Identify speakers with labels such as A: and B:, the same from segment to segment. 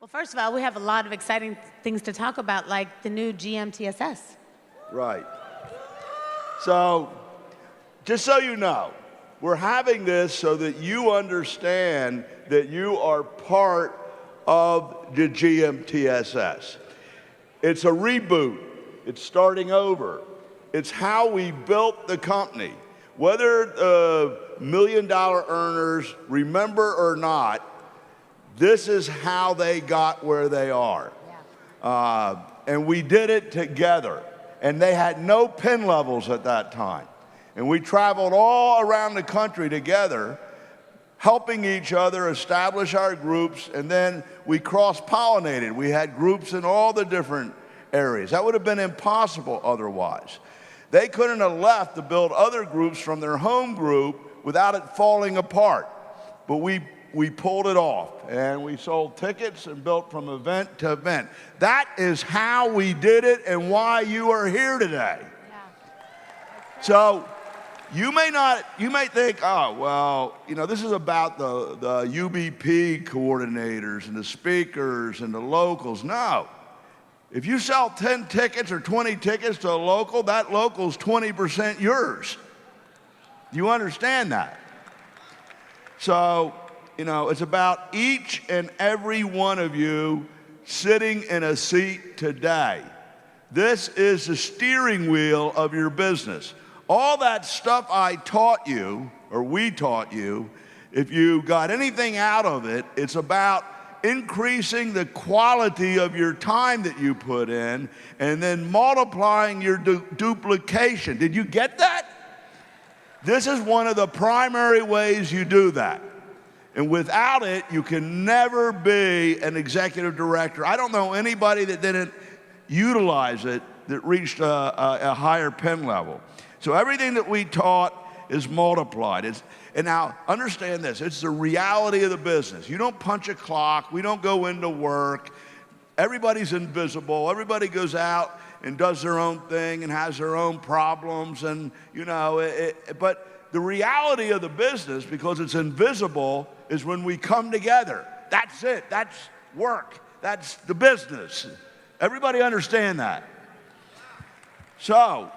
A: Well, first of all, we have a lot of exciting things to talk about, like the new GMTSS.
B: Right. So, just so you know, we're having this so that you understand that you are part of the GMTSS. It's a reboot. It's starting over. It's how we built the company. Whether the million-dollar earners remember or not, this is how they got where they are. And we did it together. And they had no pin levels at that time. And we traveled all around the country together, helping each other establish our groups, and then we cross-pollinated. We had groups in all the different areas. That would have been impossible otherwise. They couldn't have left to build other groups from their home group without it falling apart. But we pulled it off, and we sold tickets and built from event to event. That is how we did it and why you are here today. So you may think, oh, well, you know, this is about the UBP coordinators and the speakers and the locals. No. If you sell 10 tickets or 20 tickets to a local, that local's 20% yours. You understand that? So, you know, it's about each and every one of you sitting in a seat today. This is the steering wheel of your business. All that stuff I taught you, or we taught you, if you got anything out of it, it's about increasing the quality of your time that you put in and then multiplying your duplication. Did you get that? This is one of the primary ways you do that. And without it, you can never be an executive director. I don't know anybody that didn't utilize it that reached a higher pin level. So everything that we taught is multiplied. And now, understand this. It's the reality of the business. You don't punch a clock. We don't go into work. Everybody's invisible. Everybody goes out and does their own thing and has their own problems. And, you know, but the reality of the business, because it's invisible, is when we come together. That's it. That's work. That's the business. Everybody understand that? So,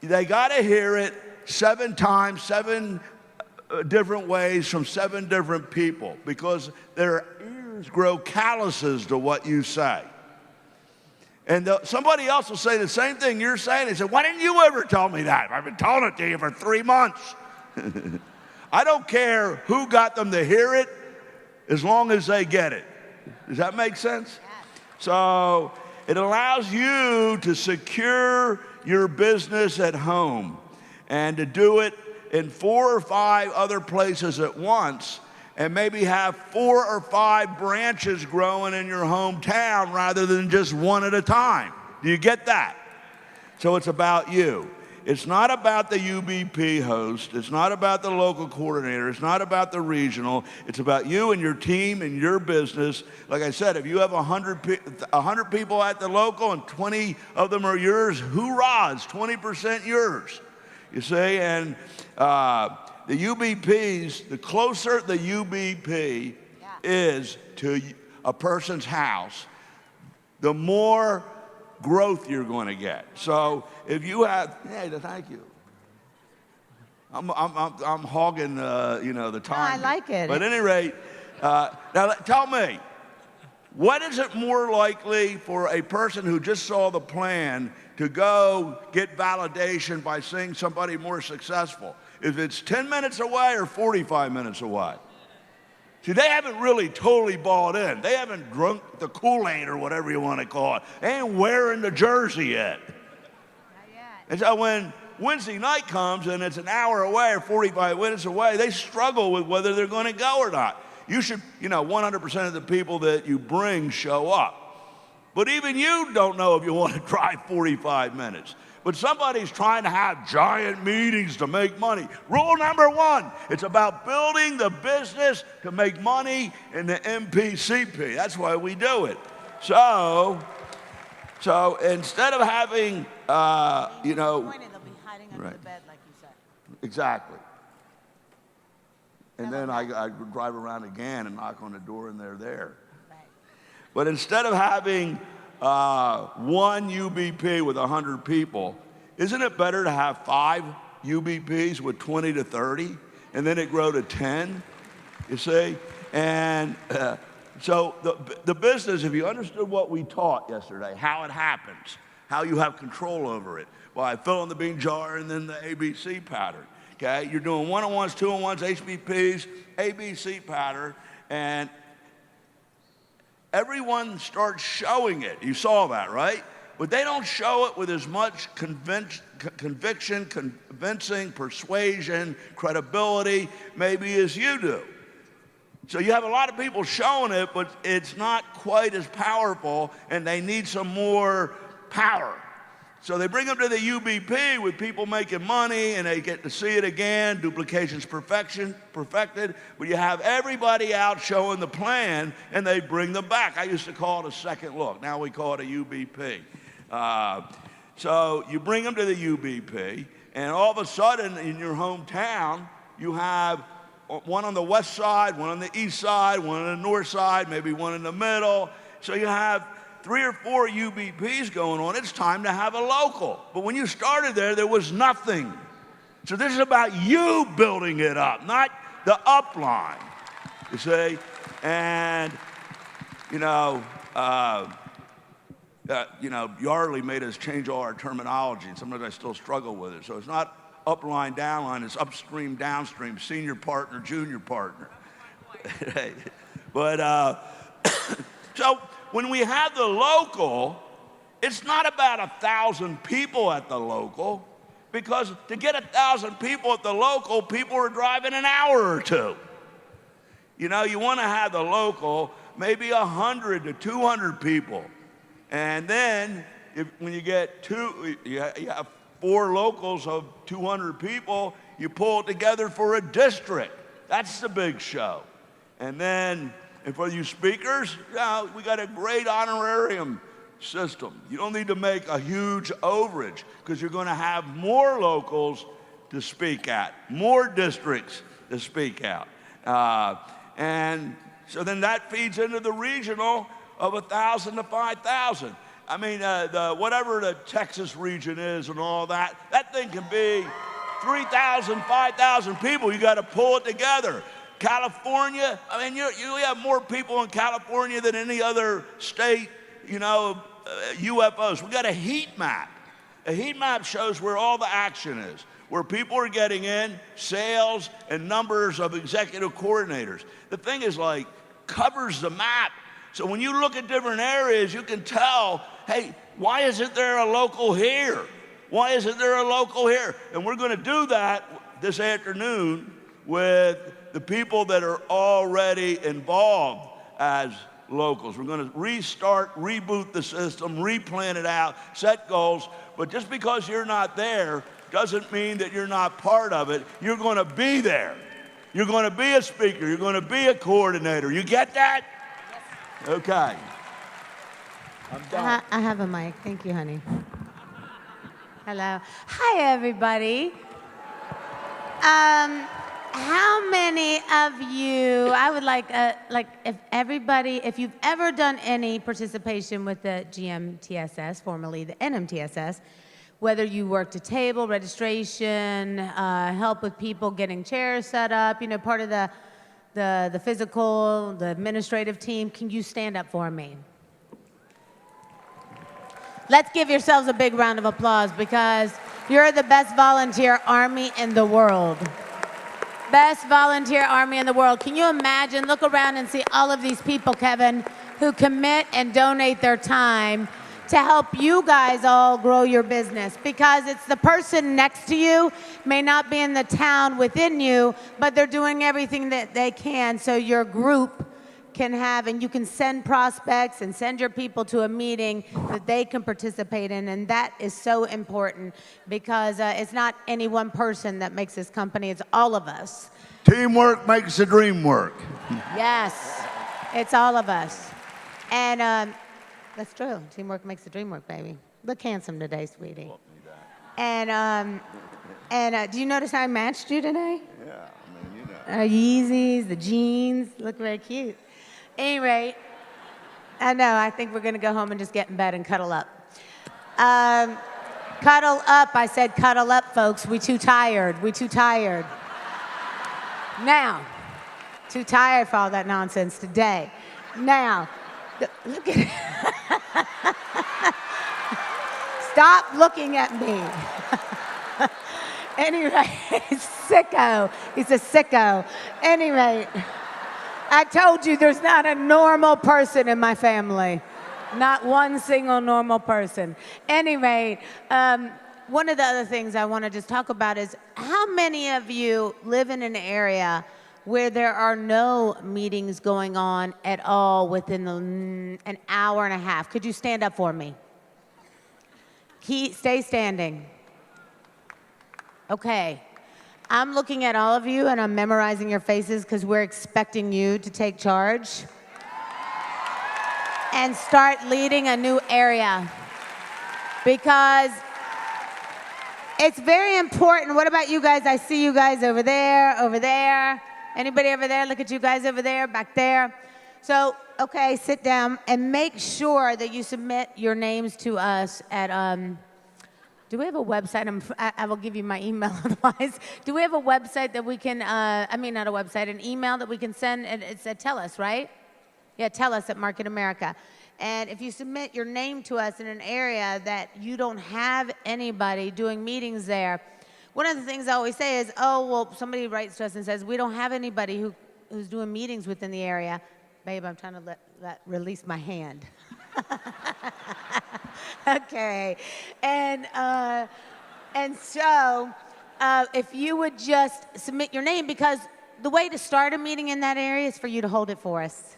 B: they got to hear it 7 times, 7 different ways from 7 different people, because their ears grow calluses to what you say. And somebody else will say the same thing you're saying. They say, why didn't you ever tell me that? I've been telling it to you for 3 months. I don't care who got them to hear it, as long as they get it. Does that make sense? So it allows you to secure your business at home and to do it in 4 or 5 other places at once, and maybe have 4 or 5 branches growing in your hometown rather than just one at a time. Do you get that? So it's about you. It's not about the UBP host. It's not about the local coordinator. It's not about the regional. It's about you and your team and your business. Like I said, if you have 100 people at the local and 20 of them are yours, hoorah, it's 20% yours. You see, and the UBPs, the closer the UBP is to a person's house, the more growth you're going to get. So if you have, hey, thank you. I'm hogging, you know, the time.
A: No, I like it.
B: But at any rate, now tell me, what is it more likely for a person who just saw the plan to go get validation by seeing somebody more successful? If it's 10 minutes away or 45 minutes away? See, they haven't really totally bought in. They haven't drunk the Kool-Aid or whatever you want to call it. They ain't wearing the jersey yet.
A: Not yet. And
B: so when Wednesday night comes and it's an hour away or 45 minutes away, they struggle with whether they're going to go or not. You should, you know, 100% of the people that you bring show up. But even you don't know if you want to drive 45 minutes. But somebody's trying to have giant meetings to make money. Rule number 1, it's about building the business to make money in the MPCP. That's why we do it. So instead of having, you know.
A: they'll be hiding under the bed, like you said.
B: Exactly. And then I drive around again and knock on the door and they're there. But instead of having one UBP with 100 people, isn't it better to have 5 UBPs with 20 to 30, and then it grow to 10, you see? And so the business, if you understood what we taught yesterday, how it happens, how you have control over it, by filling the bean jar and then the ABC pattern, okay? You're doing one-on-ones, two-on-ones, HBPs, ABC pattern, and everyone starts showing it. You saw that, right? But they don't show it with as much conviction, convincing, persuasion, credibility, maybe as you do. So you have a lot of people showing it, but it's not quite as powerful, and they need some more power. So they bring them to the UBP with people making money, and they get to see it again. Duplication's perfected, but you have everybody out showing the plan, and they bring them back. I used to call it a second look. Now we call it a UBP. So you bring them to the UBP, and all of a sudden in your hometown, you have one on the west side, one on the east side, one on the north side, maybe one in the middle. So you have 3 or 4 UBPs going on. It's time to have a local. But when you started there was nothing. So this is about you building it up, not the upline, you see? And, Yardley made us change all our terminology, and sometimes I still struggle with it. So it's not upline, downline, it's upstream, downstream, senior partner, junior partner. But, so when we have the local, it's not about 1,000 people at the local, because to get 1,000 people at the local, people are driving an hour or 2. You want to have the local, maybe 100 to 200 people. And then when you get you have 4 locals of 200 people, you pull it together for a district. That's the big show. And then, and for you speakers, we got a great honorarium system. You don't need to make a huge overage, because you're going to have more locals to speak at, more districts to speak out. And so then that feeds into the regional of 1,000 to 5,000. I mean, whatever the Texas region is and all that, that thing can be 3,000, 5,000 people. You got to pull it together. California, I mean, you have more people in California than any other state, UFOs. We got a heat map. A heat map shows where all the action is, where people are getting in, sales, and numbers of executive coordinators. The thing is, covers the map. So when you look at different areas, you can tell, hey, why isn't there a local here? Why isn't there a local here? And we're going to do that this afternoon with the people that are already involved as locals. We're going to reboot the system, replan it out, set goals. But just because you're not there doesn't mean that you're not part of it. You're going to be there. You're going to be a speaker. You're going to be a coordinator. You get that? Okay. I'm done.
A: I have a mic. Thank you, honey. Hello. Hi, everybody. How many of you, I would like if you've ever done any participation with the GMTSS, formerly the NMTSS, whether you worked a table, registration, help with people getting chairs set up, part of the physical, the administrative team, can you stand up for me? Let's give yourselves a big round of applause, because you're the best volunteer army in the world. Best volunteer army in the world. Can you imagine, look around and see all of these people, Kevin, who commit and donate their time to help you guys all grow your business, because it's the person next to you may not be in the town within you, but they're doing everything that they can so your group can have, and you can send prospects and send your people to a meeting that they can participate in, and that is so important, because it's not any one person that makes this company, it's all of us.
B: Teamwork makes the dream work.
A: Yes, it's all of us. And that's true. Teamwork makes the dream work, baby. Look handsome today, sweetie. And do you notice how I matched you today?
B: Yeah,
A: Yeezys, the jeans, look very cute. Anyway, I know, I think we're gonna go home and just get in bed and cuddle up. Cuddle up, I said cuddle up, folks. We too tired, we too tired. Now, too tired for all that nonsense today. Now, look at Stop looking at me. Anyway, sicko. He's a sicko. Anyway, I told you there's not a normal person in my family. Not one single normal person. Anyway, one of the other things I want to just talk about is how many of you live in an area where there are no meetings going on at all within an hour and a half? Could you stand up for me? Stay standing. Okay. I'm looking at all of you and I'm memorizing your faces because we're expecting you to take charge and start leading a new area, because it's very important. What about you guys? I see you guys over there, over there. Anybody over there? Look at you guys over there, back there. So, okay, sit down and make sure that you submit your names to us at, do we have a website? I will give you my email otherwise. Do we have a website that we can, not a website, an email that we can send? It's a Tell Us, right? Yeah, Tell Us at Market America. And if you submit your name to us in an area that you don't have anybody doing meetings there, one of the things I always say is, oh, well, somebody writes to us and says, we don't have anybody who's doing meetings within the area. Babe, I'm trying to release my hand. Okay. And so if you would just submit your name, because the way to start a meeting in that area is for you to hold it for us.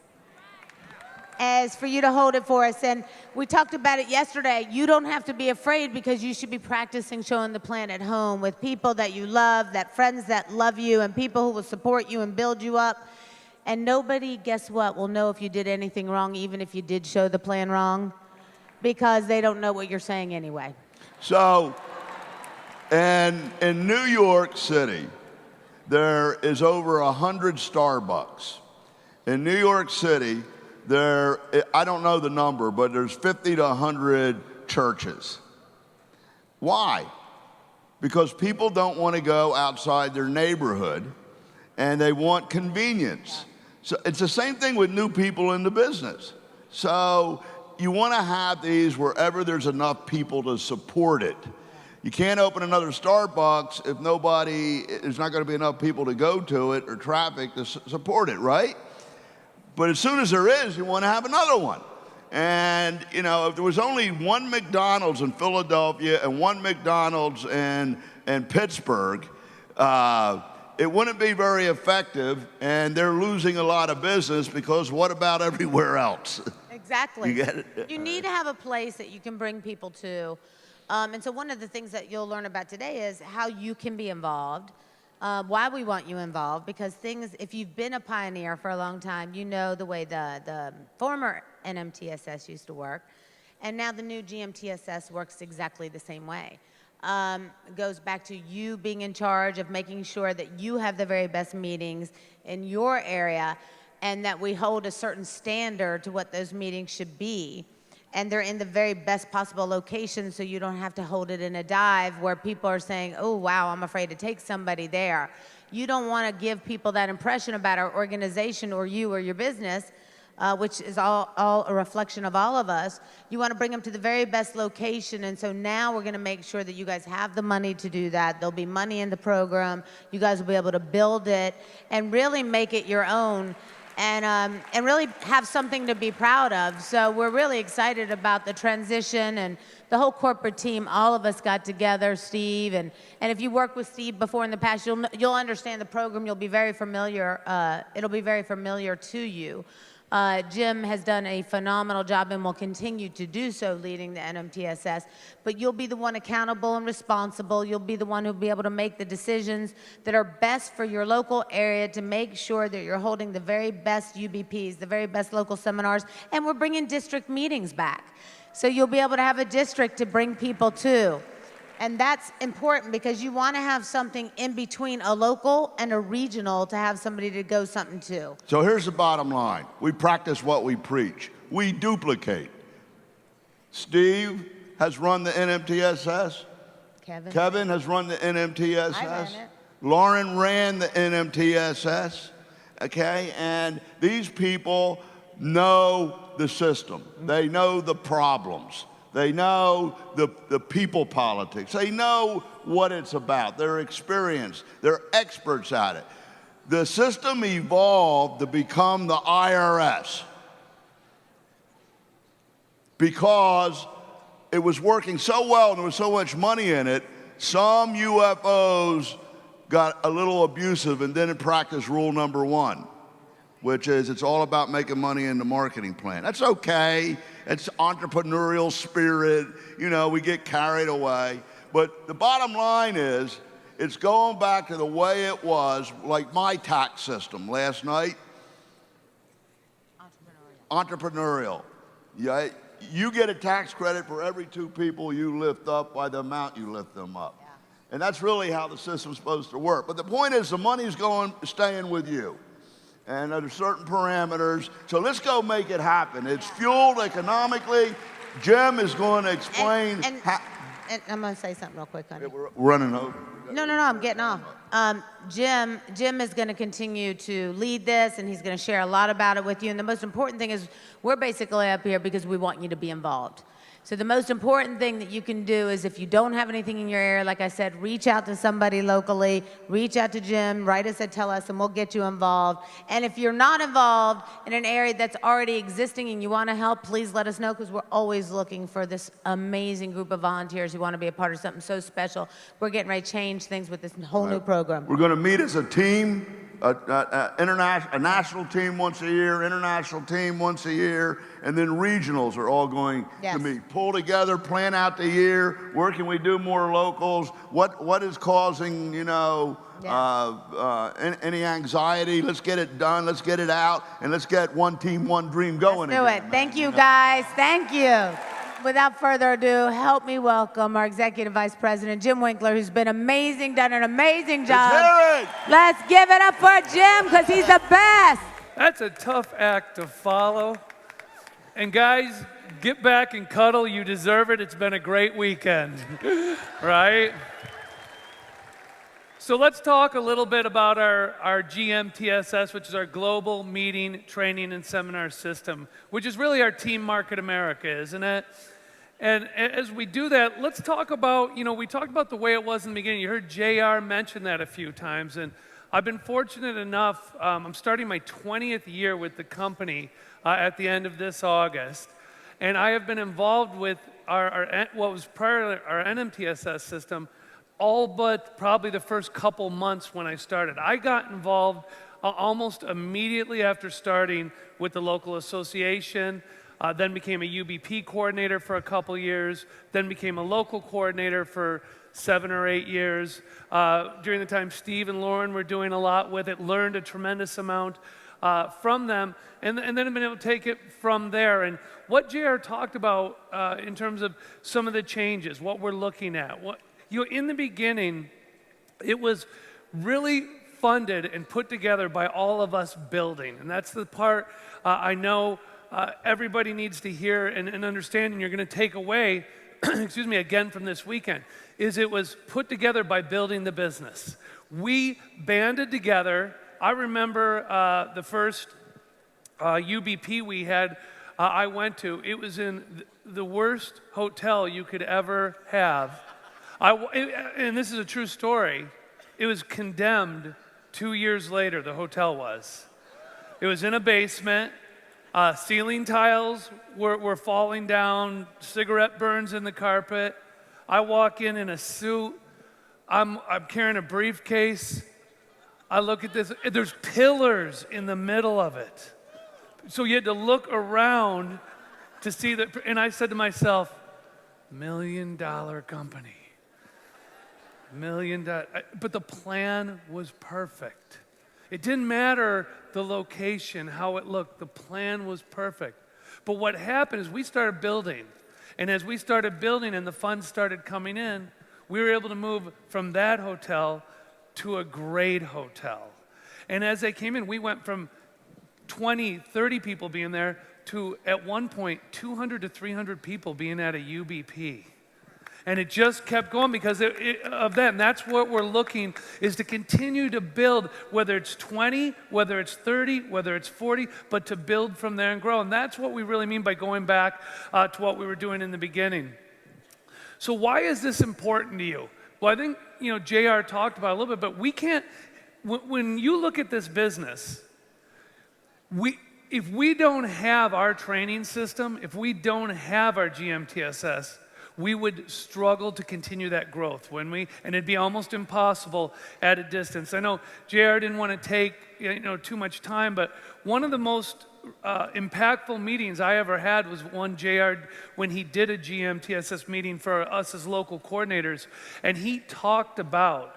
A: And we talked about it yesterday. You don't have to be afraid, because you should be practicing showing the plan at home with people that you love, friends that love you, and people who will support you and build you up. And nobody, guess what, will know if you did anything wrong, even if you did show the plan wrong, because they don't know what you're saying anyway.
B: So, in New York City, there is over 100 Starbucks. In New York City, I don't know the number, but there's 50 to 100 churches. Why? Because people don't want to go outside their neighborhood, and they want convenience. So it's the same thing with new people in the business. So you want to have these wherever there's enough people to support it. You can't open another Starbucks if there's not going to be enough people to go to it or traffic to support it, right? But as soon as there is, you want to have another one. And, if there was only one McDonald's in Philadelphia and one McDonald's in Pittsburgh, it wouldn't be very effective, and they're losing a lot of business, because what about everywhere else?
A: Exactly.
B: You get it?
A: You need to have a place that you can bring people to. And so one of the things that you'll learn about today is how you can be involved. Why we want you involved, because if you've been a pioneer for a long time, you know the way the former NMTSS used to work, and now the new GMTSS works exactly the same way. It goes back to you being in charge of making sure that you have the very best meetings in your area, and that we hold a certain standard to what those meetings should be. And they're in the very best possible location, so you don't have to hold it in a dive where people are saying, oh, wow, I'm afraid to take somebody there. You don't want to give people that impression about our organization or you or your business, which is all a reflection of all of us. You want to bring them to the very best location, and so now we're going to make sure that you guys have the money to do that. There'll be money in the program. You guys will be able to build it and really make it your own. And really have something to be proud of. So we're really excited about the transition, and the whole corporate team. All of us got together, Steve, and if you worked with Steve before in the past, you'll understand the program. You'll be very familiar. It'll be very familiar to you. Jim has done a phenomenal job and will continue to do so leading the NMTSS, but you'll be the one accountable and responsible. You'll be the one who'll be able to make the decisions that are best for your local area to make sure that you're holding the very best UBPs, the very best local seminars, and we're bringing district meetings back. So you'll be able to have a district to bring people to. And that's important, because you want to have something in between a local and a regional to have somebody to go something to.
B: So here's the bottom line. We practice what we preach. we duplicate. Steve has run the NMTSS. Kevin has run the NMTSS.
A: I ran it.
B: Loren ran the NMTSS. Okay, and these people know the system. They know the problems. They know the people politics. They know what it's about. They're experienced. They're experts at it. The system evolved to become the IRS because it was working so well and there was so much money in it, some UFOs got a little abusive and didn't practice rule number 1, which is it's all about making money in the marketing plan. That's okay. It's entrepreneurial spirit. You know, we get carried away. But the bottom line is it's going back to the way it was, like my tax system last night. Entrepreneurial. Yeah, you get a tax credit for every 2 people you lift up by the amount you lift them up. Yeah. And that's really how the system's supposed to work. But the point is the money's staying with you. And there's certain parameters. So let's go make it happen. It's fueled economically. Jim is going to explain.
A: And I'm going to say something real quick, honey.
B: Yeah, we're running over.
A: No, I'm getting off. Jim is going to continue to lead this, and he's going to share a lot about it with you. And the most important thing is we're basically up here because we want you to be involved. So the most important thing that you can do is if you don't have anything in your area, like I said, reach out to somebody locally, reach out to Jim, write us and tell us, and we'll get you involved. And if you're not involved in an area that's already existing and you want to help, please let us know, because we're always looking for this amazing group of volunteers who want to be a part of something so special. We're getting ready to change things with this whole new program.
B: We're going to meet as a team. A national team once a year, international team once a year, and then regionals are all going to meet. Pull together, plan out the year. Where can we do more locals? What is causing, you know, any anxiety? Let's get it done. Let's get it out, and let's get one team, one dream going.
A: Let's do it. Thank you, guys. Thank you. Without further ado, help me welcome our Executive Vice President, Jim Winkler, who's been amazing, done an amazing job. Let's give it up for Jim, because he's the best.
C: That's a tough act to follow. And guys, get back and cuddle. You deserve it. It's been a great weekend, right? So let's talk a little bit about our GMTSS, which is our Global Meeting, Training, and Seminar System, which is really our Team Market America, isn't it? And as we do that, let's talk about, we talked about the way it was in the beginning. You heard JR mention that a few times, and I've been fortunate enough, I'm starting my 20th year with the company at the end of this August, and I have been involved with what was prior to our NMTSS system, all but probably the first couple months when I started. I got involved almost immediately after starting with the local association, then became a UBP coordinator for a couple years, then became a local coordinator for 7 or 8 years. During the time Steve and Loren were doing a lot with it, learned a tremendous amount from them, and then I've been able to take it from there. And what JR talked about in terms of some of the changes, what we're looking at, in the beginning, it was really funded and put together by all of us building. And that's the part I know everybody needs to hear and understand, and you're going to take away, excuse me, again from this weekend, is it was put together by building the business. We banded together. I remember the first UBP we had, I went to. It was in the worst hotel you could ever have. And this is a true story. It was condemned 2 years later, the hotel was. It was in a basement. Ceiling tiles were falling down, cigarette burns in the carpet. I walk in a suit. I'm carrying a briefcase. I look at this. There's pillars in the middle of it. So you had to look around to see that. And I said to myself, $1 million company. $1 million. But the plan was perfect. It didn't matter the location, how it looked. The plan was perfect. But what happened is we started building. And as we started building and the funds started coming in, we were able to move from that hotel to a great hotel. And as they came in, we went from 20, 30 people being there to, at one point, 200 to 300 people being at a UBP. And it just kept going because of that. And that's what we're looking, is to continue to build, whether it's 20, whether it's 30, whether it's 40, but to build from there and grow. And that's what we really mean by going back to what we were doing in the beginning. So why is this important to you? Well, I think, JR talked about it a little bit, but we can't, when you look at this business, if we don't have our training system, if we don't have our GMTSS, we would struggle to continue that growth, wouldn't we? And it'd be almost impossible at a distance. I know JR didn't want to take too much time, but one of the most impactful meetings I ever had was one JR when he did a GMTSS meeting for us as local coordinators, and he talked about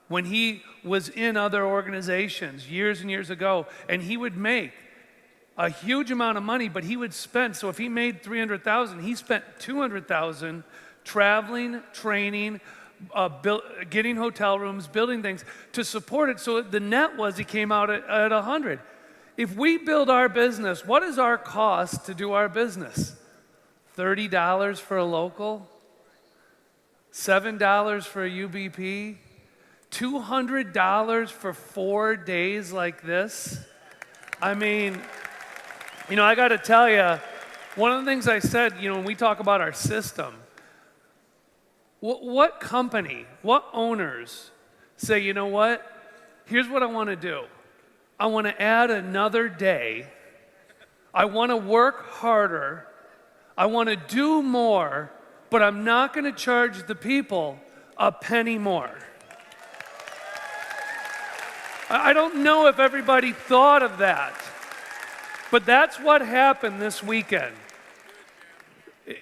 C: when he was in other organizations years and years ago, and he would make a huge amount of money, but he would spend, so if he made $300,000, he spent $200,000 traveling, training, getting hotel rooms, building things to support it. So the net was he came out at 100. If we build our business, what is our cost to do our business? $30 for a local? $7 for a UBP? $200 for 4 days like this? I mean, I got to tell you, one of the things I said, when we talk about our system, what company, what owners say, you know what, here's what I want to do. I want to add another day. I want to work harder. I want to do more, but I'm not going to charge the people a penny more. I don't know if everybody thought of that. But that's what happened this weekend.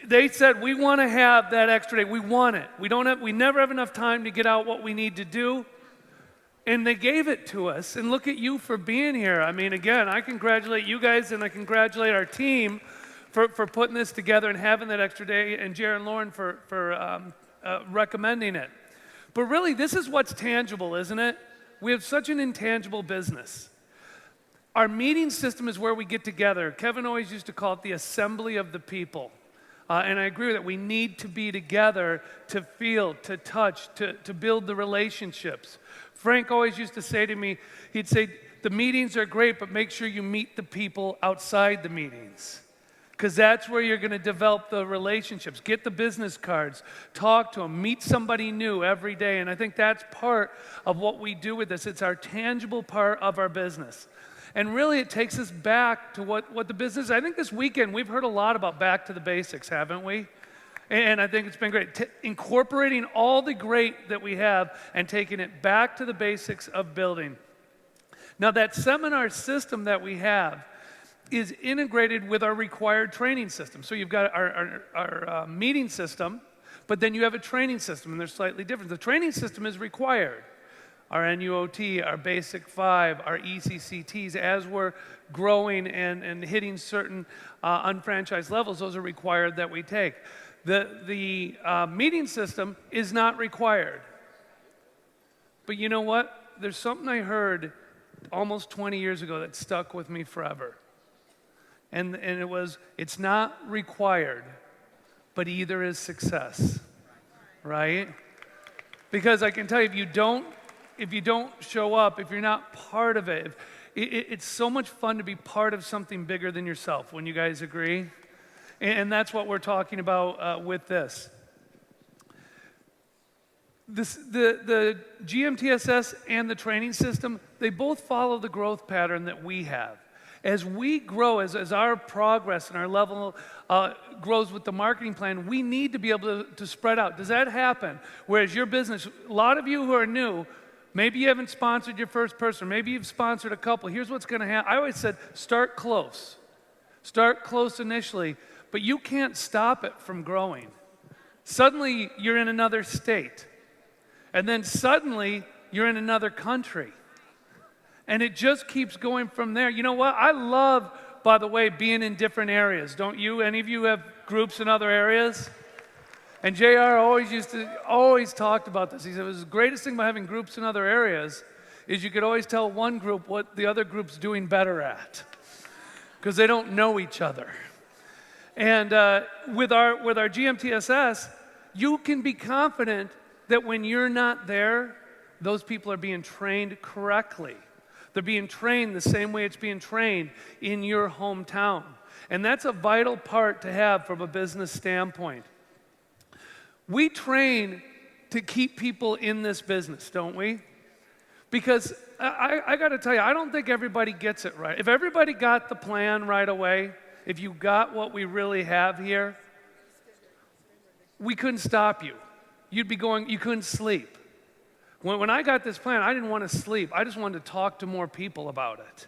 C: They said, we want to have that extra day. We want it. We never have enough time to get out what we need to do. And they gave it to us. And look at you for being here. I mean, again, I congratulate you guys and I congratulate our team for putting this together and having that extra day, and Jared and Loren for recommending it. But really, this is what's tangible, isn't it? We have such an intangible business. Our meeting system is where we get together. Kevin always used to call it the assembly of the people. And I agree with that. We need to be together to feel, to touch, to build the relationships. Frank always used to say to me, he'd say, the meetings are great, but make sure you meet the people outside the meetings. Because that's where you're going to develop the relationships. Get the business cards, talk to them, meet somebody new every day. And I think that's part of what we do with this. It's our tangible part of our business. And really, it takes us back to what the business is. I think this weekend, we've heard a lot about back to the basics, haven't we? And I think it's been great. Incorporating all the great that we have and taking it back to the basics of building. Now, that seminar system that we have is integrated with our required training system. So you've got our meeting system, but then you have a training system, and they're slightly different. The training system is required. Our NUOT, our Basic 5, our ECCTs, as we're growing and hitting certain unfranchised levels, those are required that we take. The meeting system is not required. But you know what? There's something I heard almost 20 years ago that stuck with me forever. And it was, it's not required, but either is success, right? Because I can tell you, if you don't show up, if you're not part of it, it's so much fun to be part of something bigger than yourself. Wouldn't you guys agree? And that's what we're talking about with this. The GMTSS and the training system, they both follow the growth pattern that we have. As we grow, as our progress and our level grows with the marketing plan, we need to be able to spread out. Does that happen? Whereas your business, a lot of you who are new, maybe you haven't sponsored your first person, maybe you've sponsored a couple. Here's what's going to happen. I always said, start close. Start close initially, but you can't stop it from growing. Suddenly, you're in another state. And then suddenly, you're in another country. And it just keeps going from there. You know what? I love, by the way, being in different areas. Don't you? Any of you have groups in other areas? And JR always talked about this. He said, the greatest thing about having groups in other areas is you could always tell one group what the other group's doing better at. because they don't know each other. And with our GMTSS, you can be confident that when you're not there, those people are being trained correctly. They're being trained the same way it's being trained in your hometown. And that's a vital part to have from a business standpoint. We train to keep people in this business, don't we? Because I got to tell you, I don't think everybody gets it right. If everybody got the plan right away, if you got what we really have here, we couldn't stop you. You'd be going, you couldn't sleep. When I got this plan, I didn't want to sleep. I just wanted to talk to more people about it.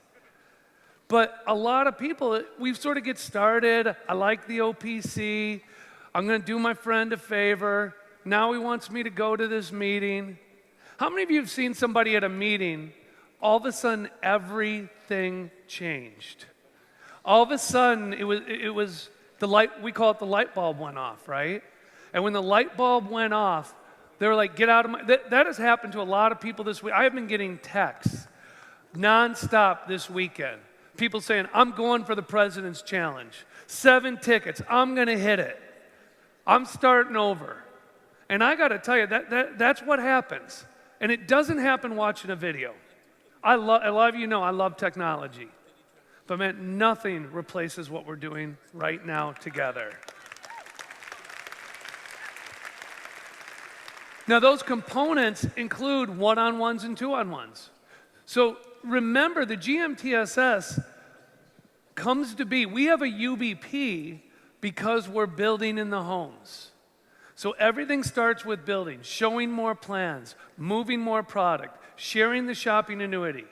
C: But a lot of people, we sort of get started. I like the OPC. I'm going to do my friend a favor. Now he wants me to go to this meeting. How many of you have seen somebody at a meeting, all of a sudden everything changed? All of a sudden it was the light, we call it the light bulb went off, right? And when the light bulb went off, they were like, get out of my, that has happened to a lot of people this week. I have been getting texts nonstop this weekend. People saying, I'm going for the President's Challenge. 7 tickets, I'm gonna hit it. I'm starting over. And I gotta tell you, that's what happens. And it doesn't happen watching a video. A lot of you know I love technology. But man, nothing replaces what we're doing right now together. Now, those components include one-on-ones and two-on-ones. So remember, the GMTSS comes to be, we have a UBP because we're building in the homes. So everything starts with building, showing more plans, moving more product, sharing the shopping annuity.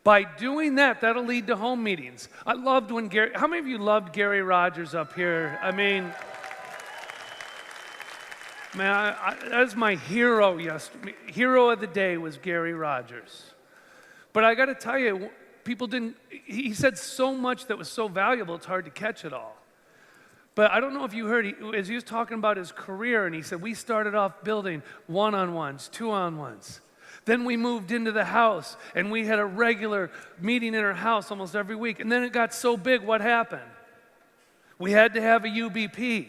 C: By doing that, that'll lead to home meetings. I loved when Gary, how many of you loved Gary Rogers up here? I mean, man, that's my hero yesterday. Hero of the day was Gary Rogers. But I got to tell you, people didn't, he said so much that was so valuable, it's hard to catch it all. But I don't know if you heard, as he was talking about his career, and he said, we started off building one-on-ones, two-on-ones. Then we moved into the house, and we had a regular meeting in our house almost every week. And then it got so big, what happened? We had to have a UBP.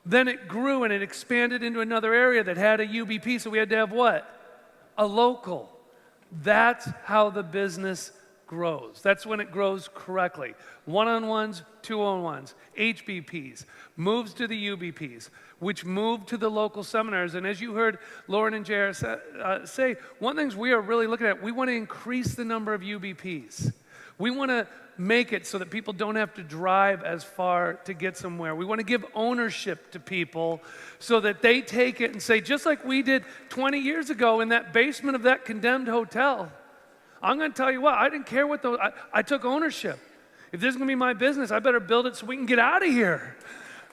C: Then it grew and it expanded into another area that had a UBP, so we had to have what? A local. That's how the business grows. That's when it grows correctly. One-on-ones, two-on-ones, HBPs, moves to the UBPs, which move to the local seminars. And as you heard Loren and JR say, one of the things we are really looking at, we want to increase the number of UBPs. We want to make it so that people don't have to drive as far to get somewhere. We want to give ownership to people so that they take it and say, just like we did 20 years ago in that basement of that condemned hotel, I'm going to tell you what, I didn't care what I took ownership. If this is going to be my business, I better build it so we can get out of here,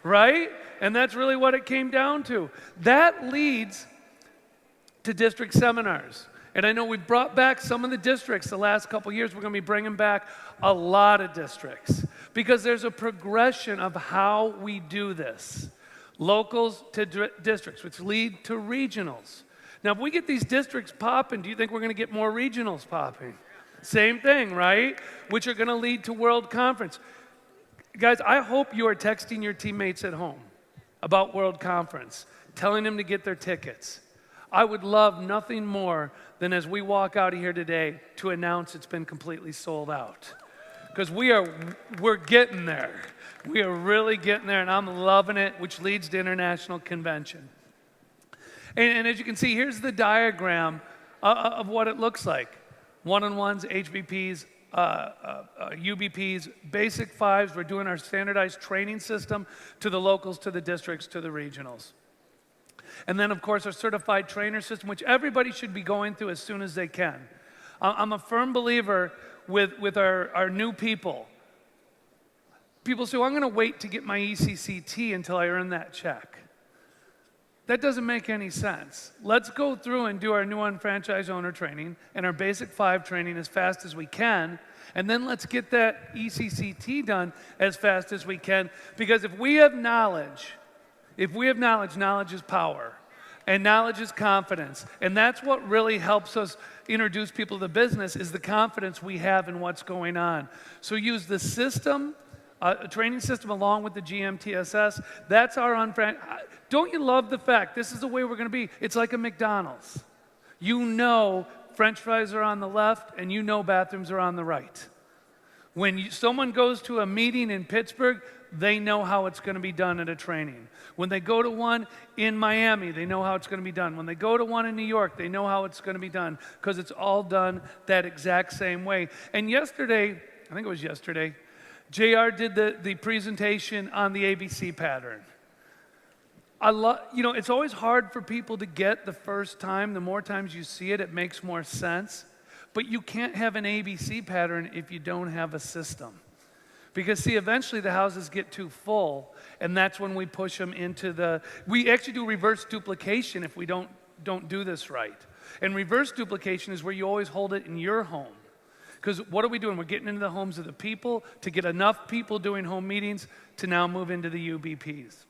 C: right? And that's really what it came down to. That leads to district seminars. And I know we've brought back some of the districts the last couple years. We're going to be bringing back a lot of districts because there's a progression of how we do this. Locals to districts, which lead to regionals. Now, if we get these districts popping, do you think we're going to get more regionals popping? Same thing, right? Which are going to lead to World Conference. Guys, I hope you are texting your teammates at home about World Conference, telling them to get their tickets. I would love nothing more than as we walk out of here today to announce it's been completely sold out. Because we're getting there. We are really getting there, and I'm loving it, which leads to International Convention. And as you can see, here's the diagram of what it looks like. One-on-ones, HBPs, UBPs, basic fives. We're doing our standardized training system to the locals, to the districts, to the regionals. And then, of course, our certified trainer system, which everybody should be going through as soon as they can. I'm a firm believer with our new people. People say, well, I'm going to wait to get my ECCT until I earn that check. That doesn't make any sense. Let's go through and do our new unfranchised owner training and our basic 5 training as fast as we can, and then let's get that ECCT done as fast as we can, because if we have knowledge, knowledge is power. And knowledge is confidence. And that's what really helps us introduce people to business, is the confidence we have in what's going on. So use the system, a training system along with the GMTSS. That's our Don't you love the fact this is the way we're going to be? It's like a McDonald's. You know French fries are on the left, and you know bathrooms are on the right. When someone goes to a meeting in Pittsburgh, they know how it's going to be done at a training. When they go to one in Miami, they know how it's going to be done. When they go to one in New York, they know how it's going to be done, because it's all done that exact same way. And yesterday, I think it was yesterday, JR did the presentation on the ABC pattern. It's always hard for people to get the first time. The more times you see it, it makes more sense. But you can't have an ABC pattern if you don't have a system. Because, see, eventually the houses get too full, and that's when we push them into we actually do reverse duplication if we don't do this right. And reverse duplication is where you always hold it in your home. Because what are we doing? We're getting into the homes of the people to get enough people doing home meetings to now move into the UBPs.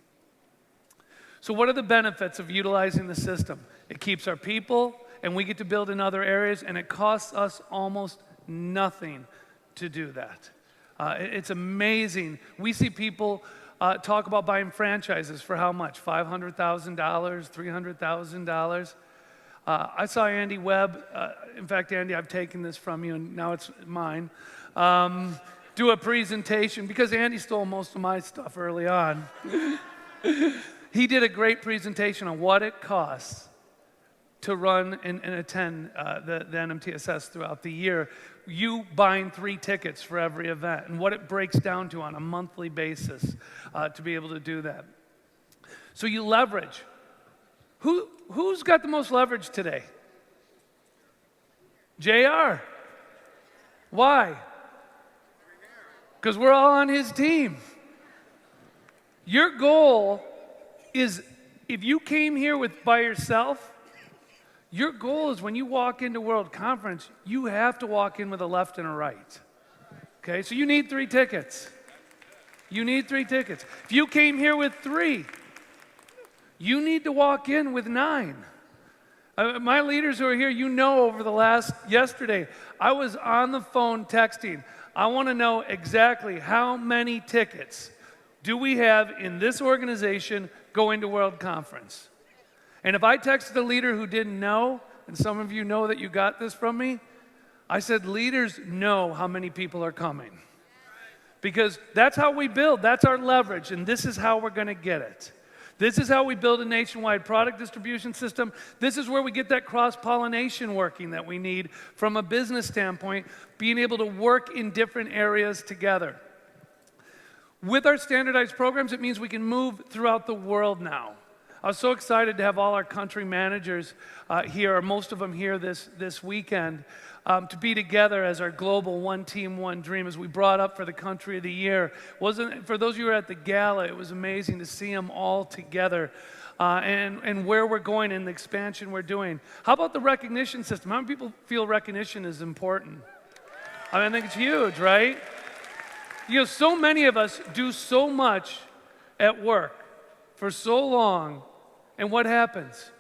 C: So what are the benefits of utilizing the system? It keeps our people, and we get to build in other areas, and it costs us almost nothing to do that. It's amazing. We see people talk about buying franchises for how much? $500,000, $300,000. I saw Andy Webb. In fact, Andy, I've taken this from you, and now it's mine. Do a presentation, because Andy stole most of my stuff early on. He did a great presentation on what it costs to run and attend the NMTSS throughout the year. You buying 3 tickets for every event, and what it breaks down to on a monthly basis to be able to do that. So you leverage. Who's got the most leverage today? JR. Why? Because we're all on his team. Your goal is, if you came here by yourself, your goal is when you walk into World Conference, you have to walk in with a left and a right. Okay, so you need 3 tickets. You need 3 tickets. If you came here with 3, you need to walk in with 9. My leaders who are here, over yesterday, I was on the phone texting. I want to know exactly how many tickets do we have in this organization going to World Conference. And if I texted a leader who didn't know, and some of you know that you got this from me, I said, leaders know how many people are coming. Because that's how we build, that's our leverage, and this is how we're going to get it. This is how we build a nationwide product distribution system. This is where we get that cross-pollination working that we need from a business standpoint, being able to work in different areas together. With our standardized programs, it means we can move throughout the world now. I was so excited to have all our country managers here, or most of them here this weekend, to be together as our global one team, one dream, as we brought up for the country of the year. For those of you who were at the gala, it was amazing to see them all together and where we're going and the expansion we're doing. How about the recognition system? How many people feel recognition is important? I think it's huge, right? So many of us do so much at work for so long, and what happens?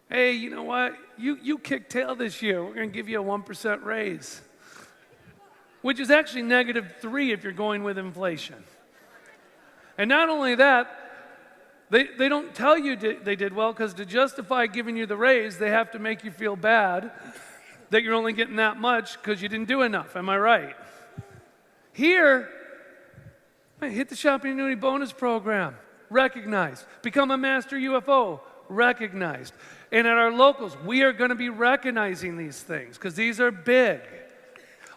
C: Hey, you know what? You kicked tail this year. We're going to give you a 1% raise, which is actually -3 if you're going with inflation. And not only that, they don't tell you they did well, because to justify giving you the raise, they have to make you feel bad that you're only getting that much because you didn't do enough. Am I right? Here, hit the shopping annuity bonus program, recognized. Become a master UFO, recognized. And at our locals, we are going to be recognizing these things because these are big.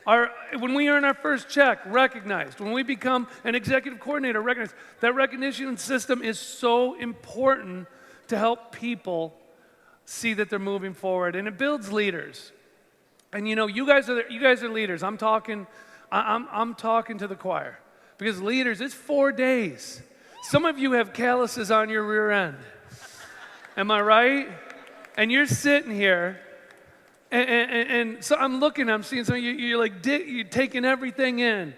C: When we earn our first check, recognized. When we become an executive coordinator, recognized. That recognition system is so important to help people see that they're moving forward, and it builds leaders. And you guys are leaders. I'm talking to the choir, because leaders, it's 4 days. Some of you have calluses on your rear end. Am I right? And you're sitting here, and so I'm seeing some of you, you're taking everything in.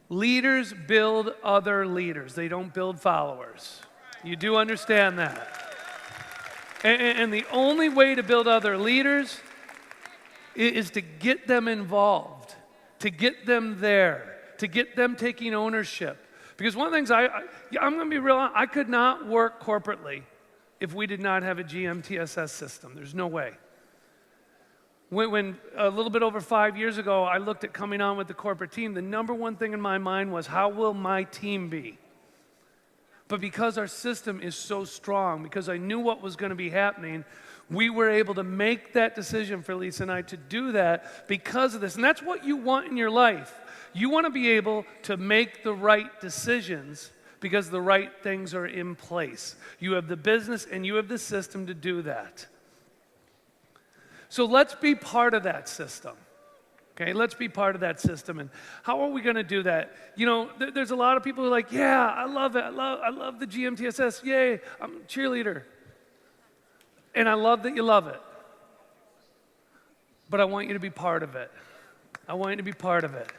C: Leaders build other leaders. They don't build followers. You do understand that. And the only way to build other leaders is to get them involved, to get them there, to get them taking ownership. Because one of the things I'm going to be real honest, I could not work corporately if we did not have a GMTSS system. There's no way. When a little bit over 5 years ago, I looked at coming on with the corporate team, the number one thing in my mind was, how will my team be? But because our system is so strong, because I knew what was going to be happening, we were able to make that decision for Lisa and I to do that because of this. And that's what you want in your life. You want to be able to make the right decisions because the right things are in place. You have the business and you have the system to do that. So let's be part of that system. Okay, let's be part of that system. And how are we going to do that? You know, there's a lot of people who are like, yeah, I love it. I love the GMTSS. Yay, I'm a cheerleader. And I love that you love it. But I want you to be part of it. I want you to be part of it.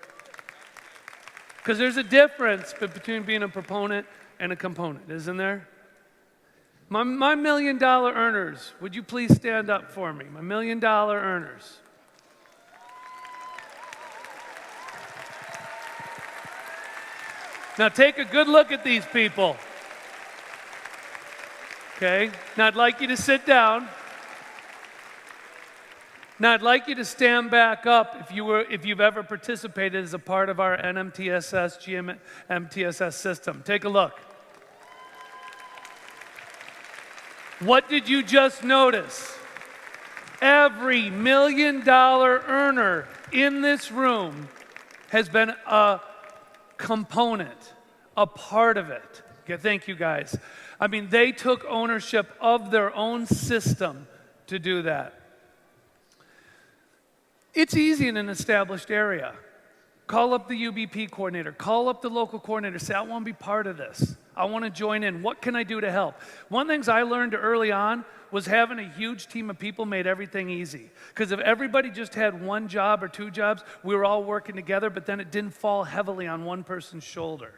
C: Because there's a difference between being a proponent and a component, isn't there? My $1 million earners, would you please stand up for me? My $1 million earners. Now take a good look at these people. Okay? Now I'd like you to sit down. Now I'd like you to stand back up if you've ever participated as a part of our NMTSS, GMTSS system. Take a look. What did you just notice? Every $1 million earner in this room has been a component, a part of it. Okay, thank you guys. I mean, they took ownership of their own system to do that. It's easy in an established area. Call up the UBP coordinator. Call up the local coordinator. Say, I want to be part of this. I want to join in. What can I do to help? One of the things I learned early on was having a huge team of people made everything easy. Because if everybody just had one job or two jobs, we were all working together, but then it didn't fall heavily on one person's shoulder.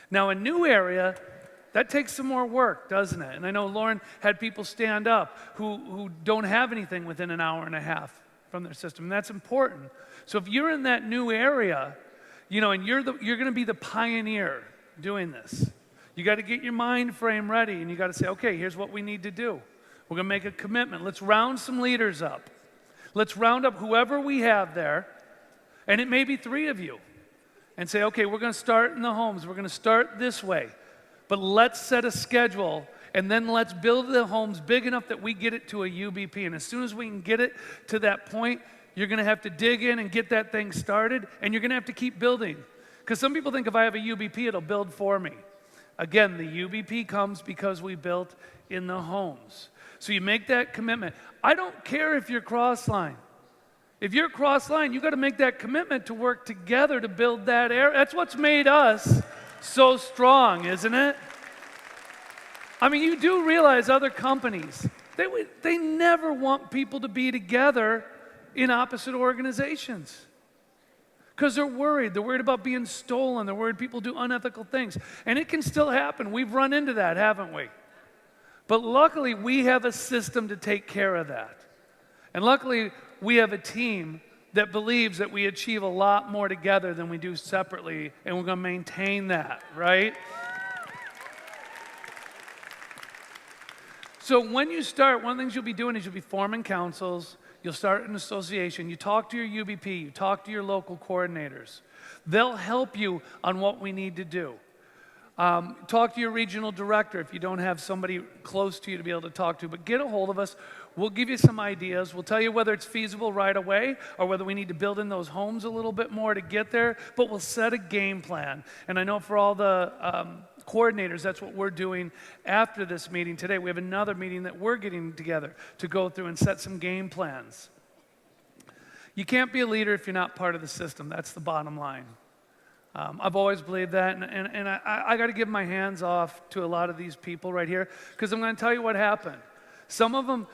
C: Now, a new area, that takes some more work, doesn't it? And I know Loren had people stand up who don't have anything within an hour and a half from their system. And that's important. So if you're in that new area, you know, and you're going to be the pioneer doing this, you got to get your mind frame ready, and you got to say, okay, here's what we need to do. We're going to make a commitment. Let's round some leaders up. Let's round up whoever we have there, and it may be 3 of you, and say, okay, we're going to start in the homes. We're going to start this way, but let's set a schedule, and then let's build the homes big enough that we get it to a UBP. And as soon as we can get it to that point, you're going to have to dig in and get that thing started, and you're going to have to keep building. Because some people think if I have a UBP, it'll build for me. Again, the UBP comes because we built in the homes. So you make that commitment. I don't care if you're cross-line. If you're cross-line, you got to make that commitment to work together to build that area. That's what's made us so strong, isn't it? I mean, you do realize other companies, they never want people to be together in opposite organizations. Because they're worried. They're worried about being stolen. They're worried people do unethical things. And it can still happen. We've run into that, haven't we? But luckily, we have a system to take care of that. And luckily, we have a team that believes that we achieve a lot more together than we do separately, and we're going to maintain that, right? So when you start, one of the things you'll be doing is you'll be forming councils. You'll start an association. You talk to your UBP. You talk to your local coordinators. They'll help you on what we need to do. Talk to your regional director if you don't have somebody close to you to be able to talk to. But get a hold of us. We'll give you some ideas. We'll tell you whether it's feasible right away or whether we need to build in those homes a little bit more to get there. But we'll set a game plan. And I know for all the coordinators, that's what we're doing after this meeting today. We have another meeting that we're getting together to go through and set some game plans. You can't be a leader if you're not part of the system. That's the bottom line. I've always believed that, and I got to give my hands off to a lot of these people right here, because I'm going to tell you what happened. Some of them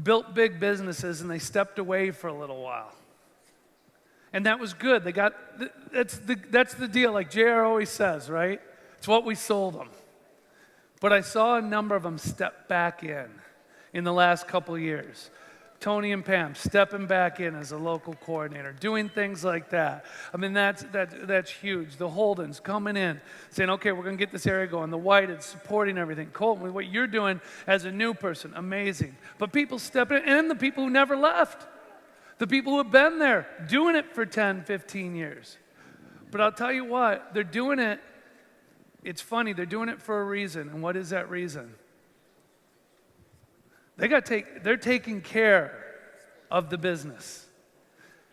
C: built big businesses, and they stepped away for a little while. And that was good. That's the deal, like JR always says, right? It's what we sold them. But I saw a number of them step back in. in the last couple of years. Tony and Pam stepping back in as a local coordinator, doing things like that. I mean, that's huge. The Holdens coming in, saying, okay, we're going to get this area going. The Whited supporting everything. Colton, with what you're doing as a new person, amazing. But people stepping in, and the people who never left. The people who have been there, doing it for 10, 15 years. But I'll tell you what, they're doing it, it's funny, they're doing it for a reason. And what is that reason? They're taking care of the business.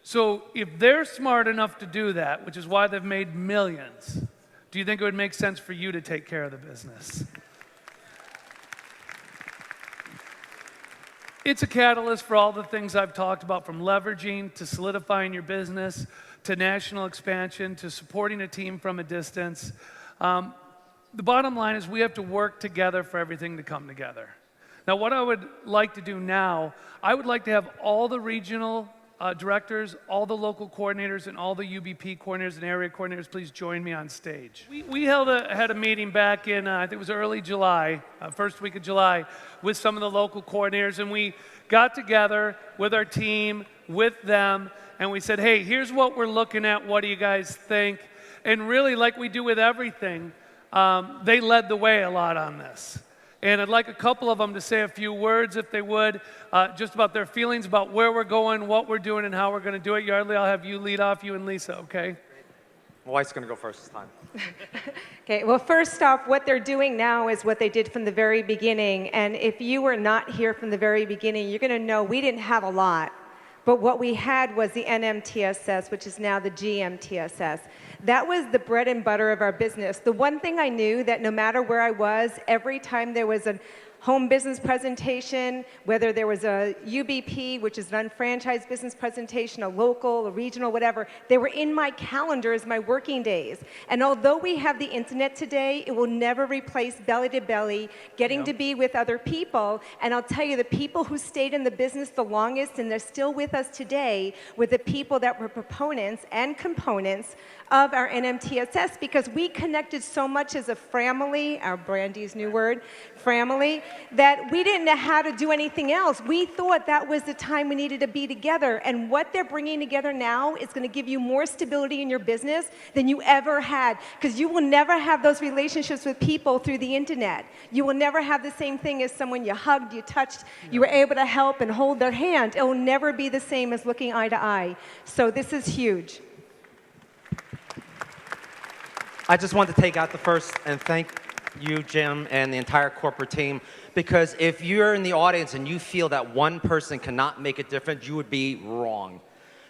C: So if they're smart enough to do that, which is why they've made millions, do you think it would make sense for you to take care of the business? It's a catalyst for all the things I've talked about, from leveraging to solidifying your business, to national expansion, to supporting a team from a distance. The bottom line is we have to work together for everything to come together. Now, what I would like to do now, I would like to have all the regional directors, all the local coordinators, and all the UBP coordinators and area coordinators, please join me on stage. We had a meeting back in, I think it was early July, first week of July, with some of the local coordinators, and we got together with our team, with them, and we said, hey, here's what we're looking at, what do you guys think? And really, like we do with everything, they led the way a lot on this. And I'd like a couple of them to say a few words, if they would, just about their feelings about where we're going, what we're doing, and how we're going to do it. Yardley, I'll have you lead off, you and Lisa, okay?
D: My wife's going to go first this time.
E: Okay, well, first off, what they're doing now is what they did from the very beginning. And if you were not here from the very beginning, you're going to know we didn't have a lot. But what we had was the NMTSS, which is now the GMTSS. That was the bread and butter of our business. The one thing I knew, that no matter where I was, every time there was a home business presentation, whether there was a UBP, which is an unfranchised business presentation, a local, a regional, whatever, they were in my calendar as my working days. And although we have the internet today, it will never replace belly to belly, getting to be with other people. And I'll tell you, the people who stayed in the business the longest, and they're still with us today, were the people that were proponents and components of our NMTSS, because we connected so much as a family, our Brandy's new word, family, that we didn't know how to do anything else. We thought that was the time we needed to be together. And what they're bringing together now is going to give you more stability in your business than you ever had, because you will never have those relationships with people through the internet. You will never have the same thing as someone you hugged, you touched, you were able to help and hold their hand. It will never be the same as looking eye to eye. So this is huge.
D: I just want to take out the first and thank you, Jim, and the entire corporate team, because if you're in the audience and you feel that one person cannot make a difference, you would be wrong.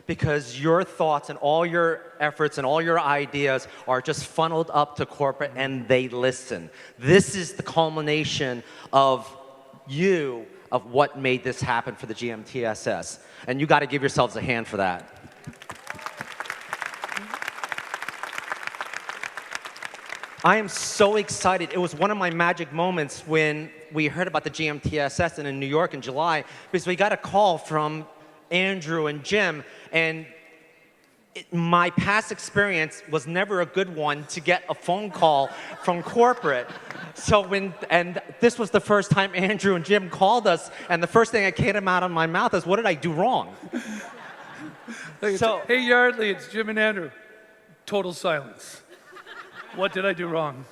D: Because your thoughts and all your efforts and all your ideas are just funneled up to corporate, and they listen. This is the culmination of what made this happen for the GMTSS. And you got to give yourselves a hand for that. I am so excited. It was one of my magic moments when we heard about the GMTSS in New York in July, because we got a call from Andrew and Jim, and my past experience was never a good one to get a phone call from corporate. So and this was the first time Andrew and Jim called us, and the first thing that came out of my mouth is, what did I do wrong? So,
C: hey, Yardley, it's Jim and Andrew. Total silence. What did I do wrong?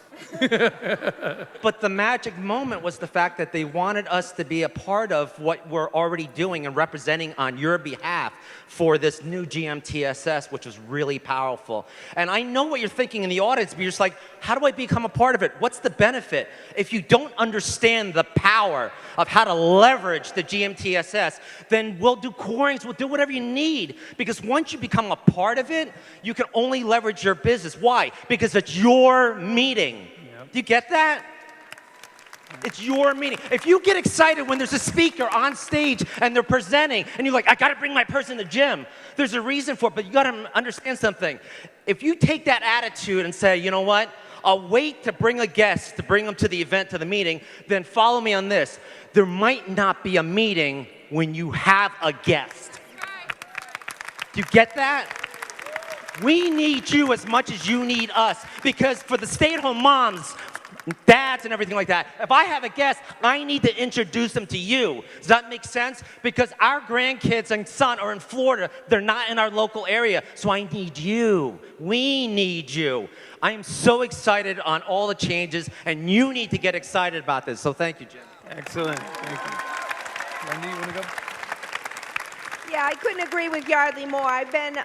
D: but the magic moment was the fact that they wanted us to be a part of what we're already doing and representing on your behalf for this new GMTSS, which was really powerful. And I know what you're thinking in the audience, but you're just like, how do I become a part of it? What's the benefit? If you don't understand the power of how to leverage the GMTSS, then we'll do courings, we'll do whatever you need. Because once you become a part of it, you can only leverage your business. Why? Because it's your meeting. Do you get that? It's your meeting. If you get excited when there's a speaker on stage and they're presenting, and you're like, I got to bring my person to the gym, there's a reason for it, but you got to understand something. If you take that attitude and say, you know what, I'll wait to bring a guest, to bring them to the event, to the meeting, then follow me on this. There might not be a meeting when you have a guest. Do you get that? We need you as much as you need us, because for the stay-at-home moms, dads and everything like that. If I have a guest, I need to introduce them to you. Does that make sense? Because our grandkids and son are in Florida. They're not in our local area. So I need you. We need you. I am so excited on all the changes, and you need to get excited about this. So thank you, Jim.
C: Excellent. Thank you. Wendy, you want to go?
F: Yeah, I couldn't agree with Yardley more. I've been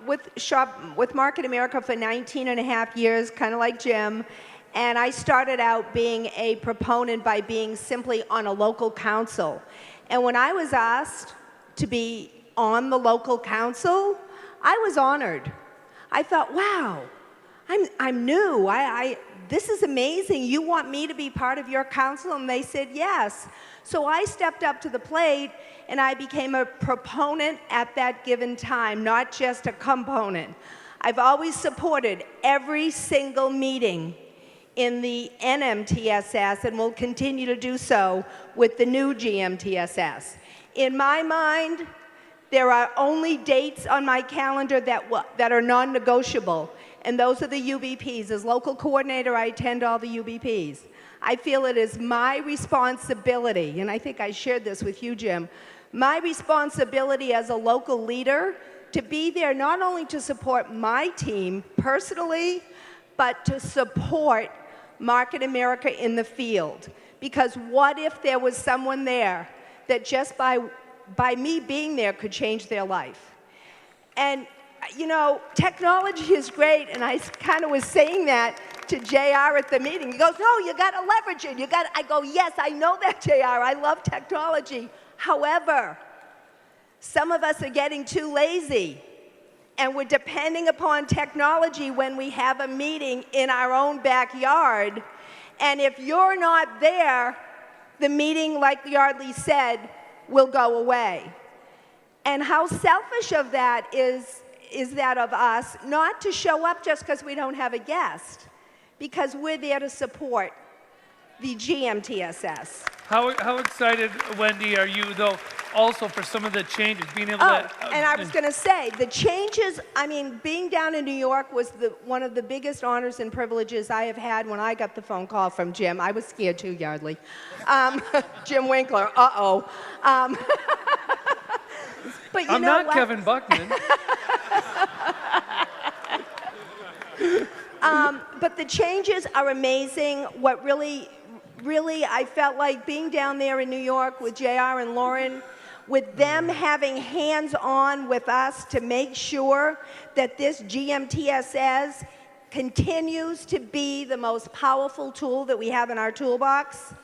F: with Market America for 19 and a half years, kind of like Jim. And I started out being a proponent by being simply on a local council. And when I was asked to be on the local council, I was honored. I thought, wow, I'm new. This is amazing. You want me to be part of your council? And they said yes. So I stepped up to the plate and I became a proponent at that given time, not just a component. I've always supported every single meeting in the NMTSS and will continue to do so with the new GMTSS. In my mind, there are only dates on my calendar that are non-negotiable, and those are the UBPs. As local coordinator, I attend all the UBPs. I feel it is my responsibility, and I think I shared this with you, Jim, my responsibility as a local leader to be there not only to support my team personally, but to support Market America in the field. Because what if there was someone there that just by me being there could change their life? And you know, technology is great, and I kind of was saying that to JR at the meeting. He goes, no, you got to leverage it. I go, yes, I know that, JR. I love technology. However, some of us are getting too lazy, and we're depending upon technology when we have a meeting in our own backyard. And if you're not there, the meeting, like Yardley said, will go away. And how selfish of that is that of us not to show up just because we don't have a guest, because we're there to support the GMTSS.
C: How excited, Wendy, are you, though, also for some of the changes, being able to...
F: And I was going to say, the changes, I mean, being down in New York was one of the biggest honors and privileges I have had when I got the phone call from Jim. I was scared too, Yardley. Jim Winkler, uh-oh. But
C: I'm not Kevin Buckman.
F: But the changes are amazing. What really, I felt like being down there in New York with JR and Loren, with them having hands-on with us to make sure that this GMTSS continues to be the most powerful tool that we have in our toolbox.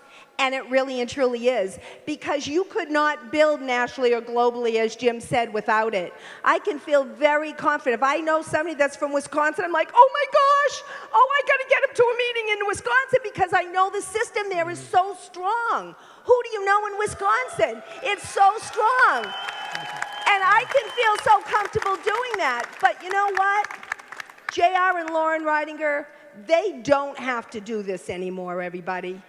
F: And it really and truly is, because you could not build nationally or globally, as Jim said, without it. I can feel very confident. If I know somebody that's from Wisconsin, I'm like, oh my gosh, I got to get him to a meeting in Wisconsin because I know the system there is so strong. Who do you know in Wisconsin? It's so strong. And I can feel so comfortable doing that. But you know what? JR and Loren Reidinger, they don't have to do this anymore, everybody.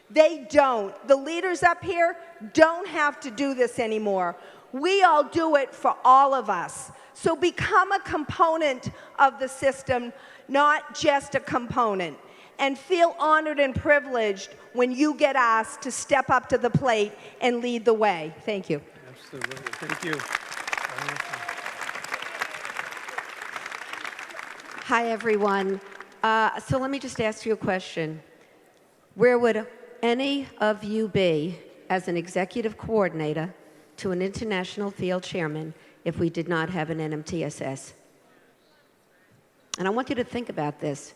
F: They don't. The leaders up here don't have to do this anymore. We all do it for all of us. So become a component of the system, not just a component. And feel honored and privileged when you get asked to step up to the plate and lead the way. Thank you.
C: Absolutely. Thank you.
G: Hi, everyone. So let me just ask you a question. Where would any of you be as an executive coordinator to an international field chairman if we did not have an NMTSS? And I want you to think about this.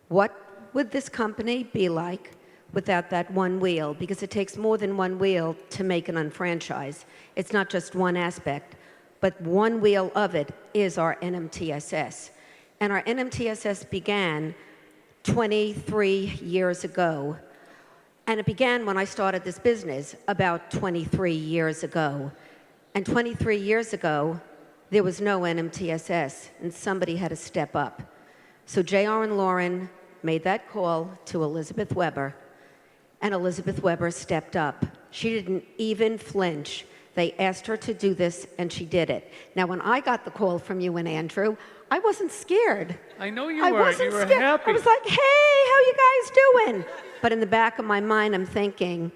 G: What would this company be like without that one wheel? Because it takes more than one wheel to make an unfranchise. It's not just one aspect, but one wheel of it is our NMTSS. And our NMTSS began 23 years ago. And it began when I started this business about 23 years ago. And 23 years ago, there was no NMTSS, and somebody had to step up. So JR and Loren made that call to Elizabeth Weber, and Elizabeth Weber stepped up. She didn't even flinch They asked her to do this, and she did it. Now, when I got the call from you and Andrew, I wasn't scared.
C: I know you
G: I
C: were.
G: wasn't
C: You were
G: scared.
C: happy.
G: I was like, hey, how you guys doing? But in the back of my mind, I'm thinking,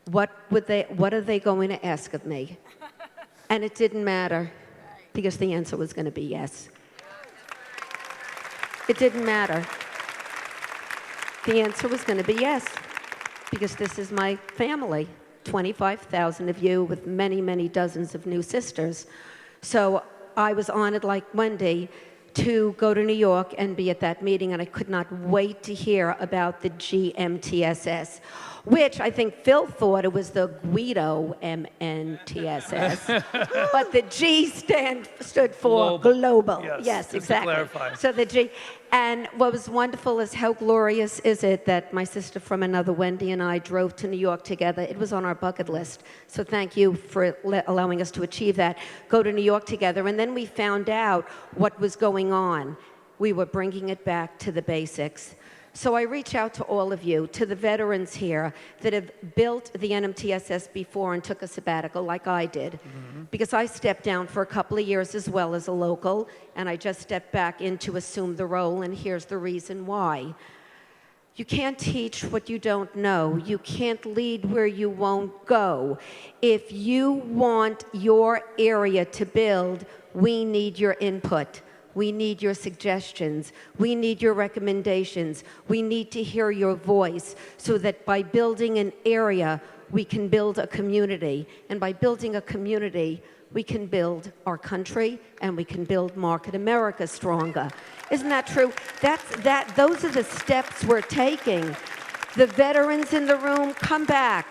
G: what are they going to ask of me? And it didn't matter, because the answer was going to be yes. It didn't matter. The answer was going to be yes, because this is my family, 25,000 of you with many, many dozens of new sisters. So I was honored, like Wendy, to go to New York and be at that meeting, and I could not wait to hear about the GMTSS, which I think Phil thought it was the Guido MNTSS, but the G stood for global.
C: Yes, just to
G: exactly.
C: clarify.
G: So the G, and what was wonderful is how glorious is it that my sister from another, Wendy, and I drove to New York together. It was on our bucket list. So thank you for allowing us to achieve that. Go to New York together, and then we found out what was going on. We were bringing it back to the basics. So I reach out to all of you, to the veterans here that have built the NMTSS before and took a sabbatical like I did, because I stepped down for a couple of years as well as a local, and I just stepped back in to assume the role, and here's the reason why. You can't teach what you don't know. You can't lead where you won't go. If you want your area to build, we need your input. We need your suggestions. We need your recommendations. We need to hear your voice so that by building an area, we can build a community. And by building a community, we can build our country and we can build Market America stronger. Isn't that true? Those are the steps we're taking. The veterans in the room, come back.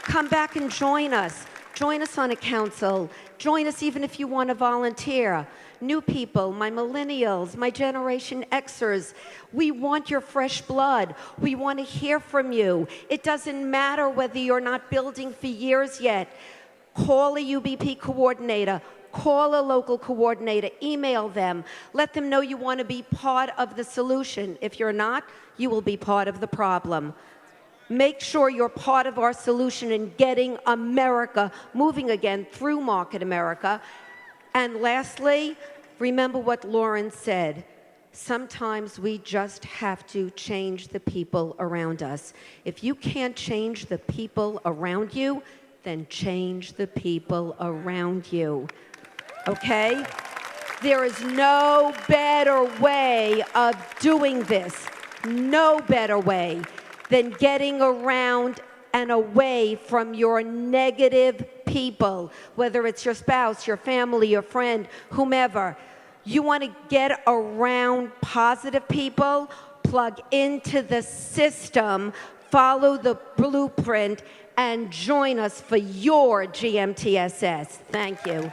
G: Come back and join us. Join us on a council. Join us even if you want to volunteer. New people, my millennials, my Generation Xers, we want your fresh blood. We want to hear from you. It doesn't matter whether you're not building for years yet. Call a UBP coordinator. Call a local coordinator. Email them. Let them know you want to be part of the solution. If you're not, you will be part of the problem. Make sure you're part of our solution in getting America moving again through Market America. And lastly, remember what Loren said. Sometimes we just have to change the people around us. If you can't change the people around you, then change the people around you. Okay? There is no better way of doing this, no better way than getting around and away from your negative people, whether it's your spouse, your family, your friend, whomever. You want to get around positive people, plug into the system, follow the blueprint, and join us for your GMTSS. Thank you.